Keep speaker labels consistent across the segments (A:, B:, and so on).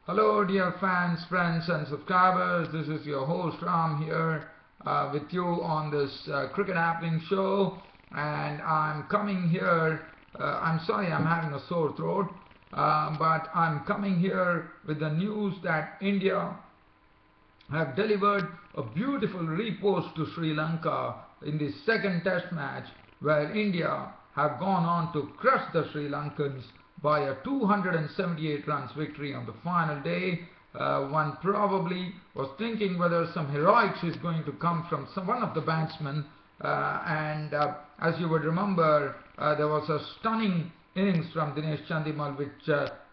A: Hello dear fans, friends and subscribers, this is your host Ram here with you on this cricket happening show, and I'm coming here, I'm sorry I'm having a sore throat, but I'm coming here with the news that India have delivered a beautiful riposte to Sri Lanka in the second test match, where India have gone on to crush the Sri Lankans by a 278 runs victory on the final day. One probably was thinking whether some heroics is going to come from one of the batsmen, and as you would remember, there was a stunning innings from Dinesh Chandimal which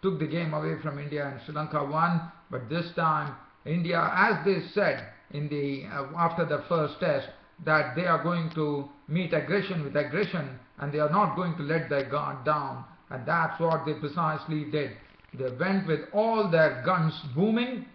A: took the game away from India, and Sri Lanka won. But this time India, as they said in the after the first test, that they are going to meet aggression with aggression and they are not going to let their guard down, and that's what they precisely did. They went with all their guns booming,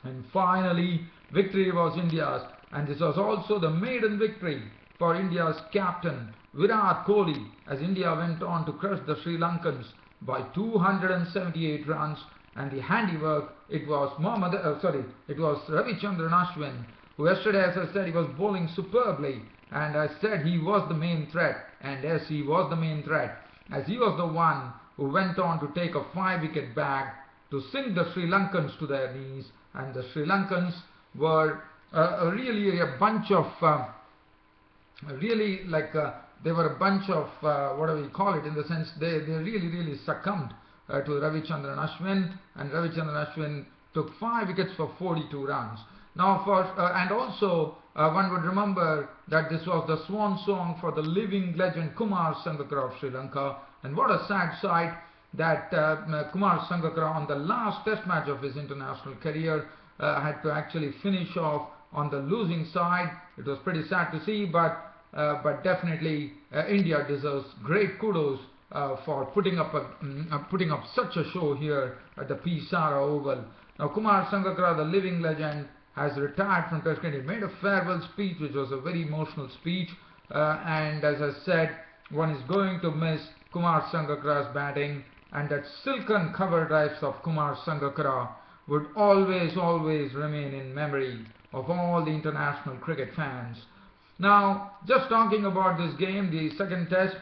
A: and finally victory was India's, and this was also the maiden victory for India's captain Virat Kohli, as India went on to crush the Sri Lankans by 278 runs. And the handiwork, it was Ravichandran Ashwin, who yesterday, as I said, he was bowling superbly, and I said he was the main threat, and yes, he was the main threat, as he was the one who went on to take a 5-wicket bag to sink the Sri Lankans to their knees. And the Sri Lankans were really a bunch of they were a bunch of what do we call it, in the sense they really succumbed to Ravichandran Ashwin, and Ravichandran Ashwin took 5 wickets for 42 runs. Now and also one would remember that this was the swan song for the living legend Kumar Sangakarra of Sri Lanka, and what a sad sight that Kumar Sangakarra, on the last test match of his international career, had to actually finish off on the losing side. It was pretty sad to see, but definitely India deserves great kudos for putting up such a show here at the Pisara Oval. Now Kumar Sangakarra, the living legend, has retired from Test cricket. He made a farewell speech which was a very emotional speech, and as I said, one is going to miss Kumar Sangakarra's batting, and that silken cover drives of Kumar Sangakarra would always remain in memory of all the international cricket fans. Now, just talking about this game, the second test,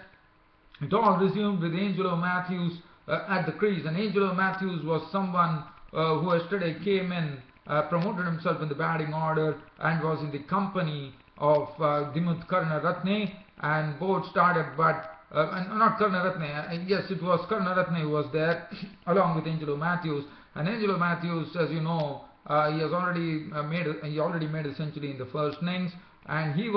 A: it all resumed with Angelo Matthews at the crease, and Angelo Matthews was someone who yesterday came in, promoted himself in the batting order, and was in the company of Dimuth Karunaratne, and both started, but not Karunaratne, yes, it was Karunaratne who was there along with Angelo Matthews. And Angelo Matthews, as you know, he already made a century in the first innings, and he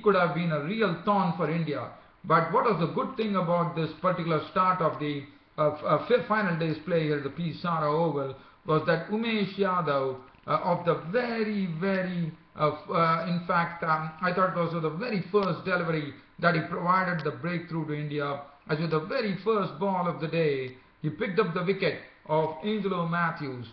A: could have been a real thorn for India. But what was the good thing about this particular start of the final day's play here at the Pisara Oval was that Umesh Yadav, of the in fact, I thought it was the very first delivery that he provided the breakthrough to India, as with the very first ball of the day, he picked up the wicket of Angelo Matthews.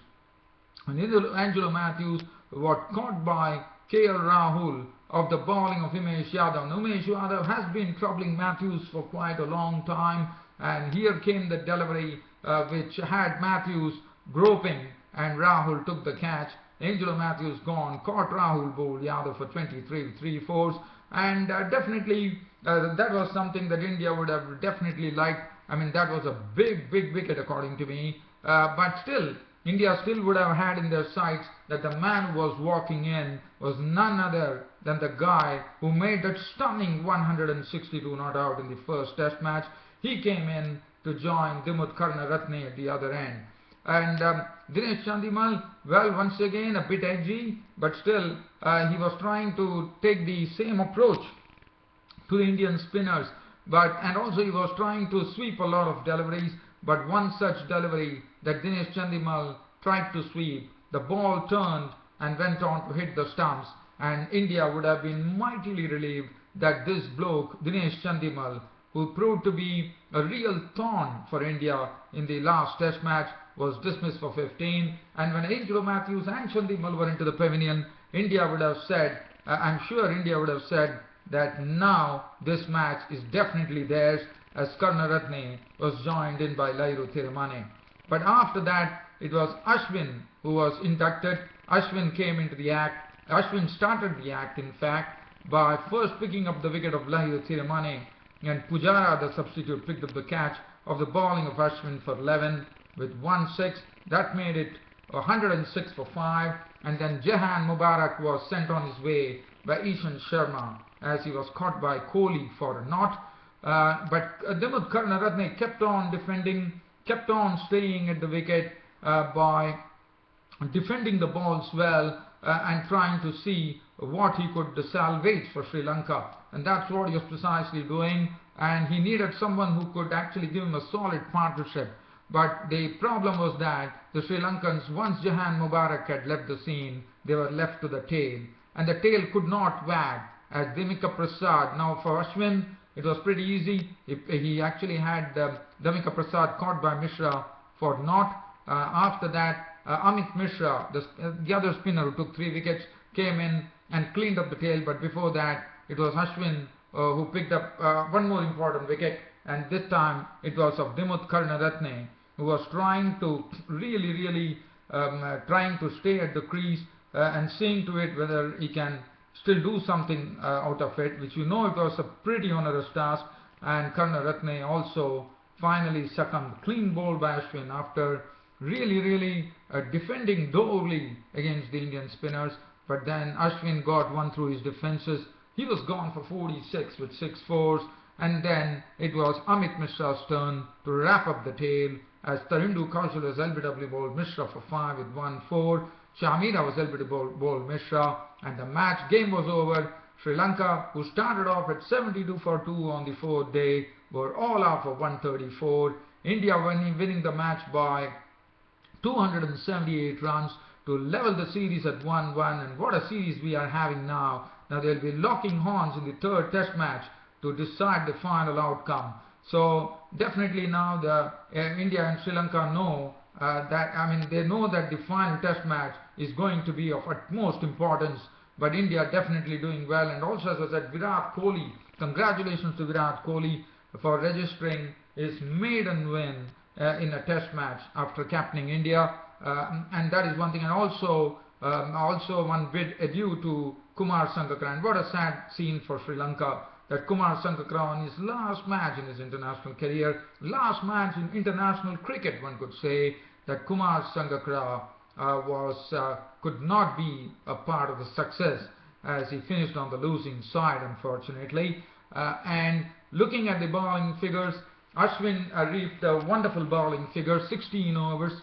A: And Angelo Matthews was caught by KL Rahul of the bowling of Umesh Yadav. Now, Umesh Yadav has been troubling Matthews for quite a long time, and here came the delivery which had Matthews groping, and Rahul took the catch. Angelo Matthews gone, caught Rahul, bowled Yadav for 23 with 3 fours, and definitely that was something that India would have definitely liked. I mean, that was a big wicket according to me, but still India still would have had in their sights that the man who was walking in was none other than the guy who made that stunning 162 not out in the first test match. He came in to join Dimuth Karunaratne at the other end. And Dinesh Chandimal, well, once again a bit edgy, but still he was trying to take the same approach to the Indian spinners, and also he was trying to sweep a lot of deliveries. But one such delivery that Dinesh Chandimal tried to sweep, the ball turned and went on to hit the stumps, and India would have been mightily relieved that this bloke, Dinesh Chandimal, who proved to be a real thorn for India in the last test match, was dismissed for 15. And when Angelo Matthews and Chandimal were into the pavilion, India would have said, I'm sure India would have said that now this match is definitely theirs, as Karunaratne was joined in by Lairu Thirimane. But after that, it was Ashwin who was inducted. Ashwin came into the act. Ashwin started the act, in fact, by first picking up the wicket of Lahir Thiramani, and Pujara, the substitute, picked up the catch of the bowling of Ashwin for 11 with 1-6. That made it 106 for 5, and then Jahan Mubarak was sent on his way by Ishan Sharma as he was caught by Kohli for a not. But Dimut Karunaratne kept on defending, kept on staying at the wicket by defending the balls well and trying to see what he could salvage for Sri Lanka, and that's what he was precisely doing, and he needed someone who could actually give him a solid partnership. But the problem was that the Sri Lankans, once Jahan Mubarak had left the scene, they were left to the tail, and the tail could not wag as Demika Prasad. Now for Ashwin it was pretty easy. He actually had Demika Prasad caught by Mishra for not. After that Amit Mishra, the other spinner who took 3 wickets, came in and cleaned up the tail, but before that it was Ashwin who picked up one more important wicket, and this time it was of Dimut Karunaratne, who was trying to really trying to stay at the crease and seeing to it whether he can still do something out of it, which it was a pretty onerous task, and Karunaratne also finally succumbed. Clean bowled by Ashwin after really defending thoroughly against the Indian spinners, but then Ashwin got one through his defences. He was gone for 46 with 6 fours, and then it was Amit Mishra's turn to wrap up the tail as Tarindu Kaushal was LBW bowled Mishra for 5 with 1-4. Shamira was LBW bowled Mishra, and the game was over. Sri Lanka, who started off at 72 for 2 on the 4th day, were all out for 134. India winning the match by 278 runs to level the series at 1-1, and what a series we are having now. Now they'll be locking horns in the 3rd test match to decide the final outcome. So definitely now the India and Sri Lanka know they know that the final test match is going to be of utmost importance, but India definitely doing well. And also, as I said, Virat Kohli, congratulations to Virat Kohli for registering his maiden win in a test match after captaining India, and that is one thing. And also one bid adieu to Kumar Sangakarra, and what a sad scene for Sri Lanka that Kumar Sangakarra, on his last match in his international career, last match in international cricket, one could say, that Kumar Sangakarra could not be a part of the success as he finished on the losing side, unfortunately. And looking at the bowling figures, Ashwin reaped a wonderful bowling figure, 16 overs,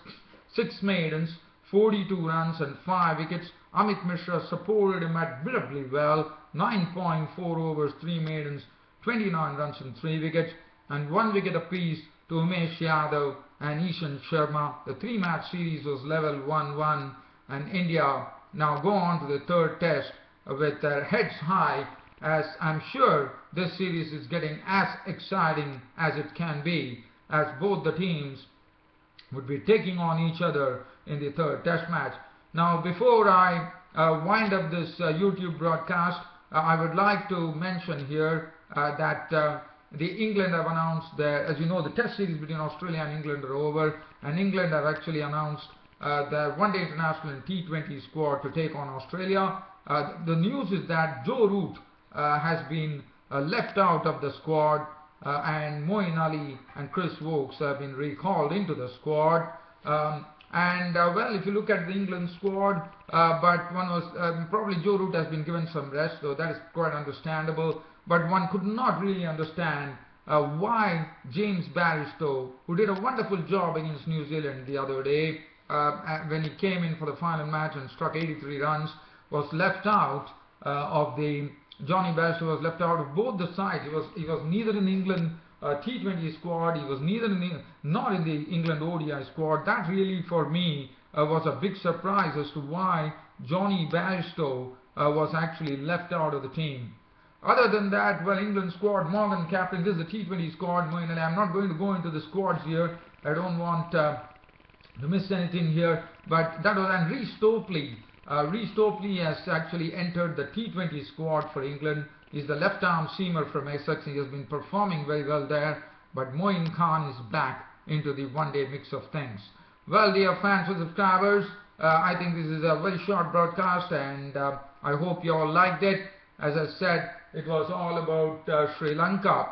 A: 6 maidens, 42 runs and 5 wickets. Amit Mishra supported him admirably well, 9.4 overs, 3 maidens, 29 runs and 3 wickets, and 1 wicket apiece to Umesh Yadav and Ishan Sharma. The 3-match series was level 1-1, and India now go on to the 3rd test with their heads high, as I'm sure this series is getting as exciting as it can be, as both the teams would be taking on each other in the 3rd test match. Now before I wind up this YouTube broadcast, I would like to mention here that the England have announced that, as you know, the test series between Australia and England are over, and England have actually announced their one-day international and T20 squad to take on Australia. The news is that Joe Root has been left out of the squad, and Moeen Ali and Chris Wokes have been recalled into the squad. Well, if you look at the England squad, but one was probably Joe Root has been given some rest, though that is quite understandable. But one could not really understand why James Barristow, who did a wonderful job against New Zealand the other day, when he came in for the final match and struck 83 runs, was left out of the. Johnny Barristow was left out of both the sides. He was neither in England T20 squad. He was not in the England ODI squad. That really, for me, was a big surprise as to why Johnny Barristow was actually left out of the team. Other than that, well, England squad, Morgan captain. This is the T20 squad. I'm not going to go into the squads here. I don't want to miss anything here. But that was, and Reece Topley. Reece Topley has actually entered the T20 squad for England. He's the left-arm seamer from Essex. He has been performing very well there. But Moeen Khan is back into the one-day mix of things. Well, dear fans and subscribers, I think this is a very short broadcast, and I hope you all liked it. As I said, it was all about Sri Lanka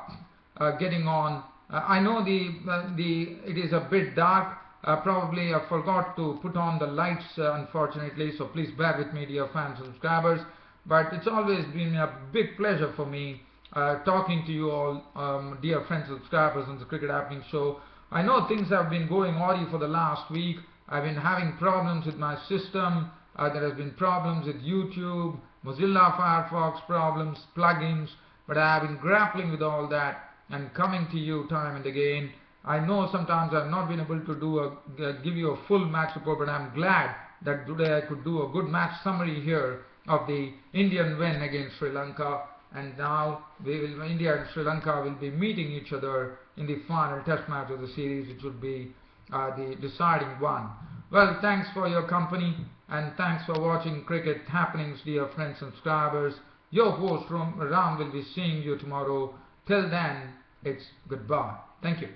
A: getting on. I know it is a bit dark. Probably I forgot to put on the lights, unfortunately, so please bear with me, dear fans and subscribers. But it's always been a big pleasure for me talking to you all, dear friends and subscribers on the Cricket Happening Show. I know things have been going awry for the last week. I've been having problems with my system. There has been problems with YouTube, Mozilla Firefox problems, plugins, but I have been grappling with all that and coming to you time and again. I know sometimes I've not been able to give you a full match report, but I'm glad that today I could do a good match summary here of the Indian win against Sri Lanka. And now India and Sri Lanka will be meeting each other in the final test match of the series, which would be the deciding one. Well, thanks for your company, and thanks for watching Cricket Happenings, dear friends and subscribers. Your host Ram will be seeing you tomorrow. Till then, it's goodbye. Thank you.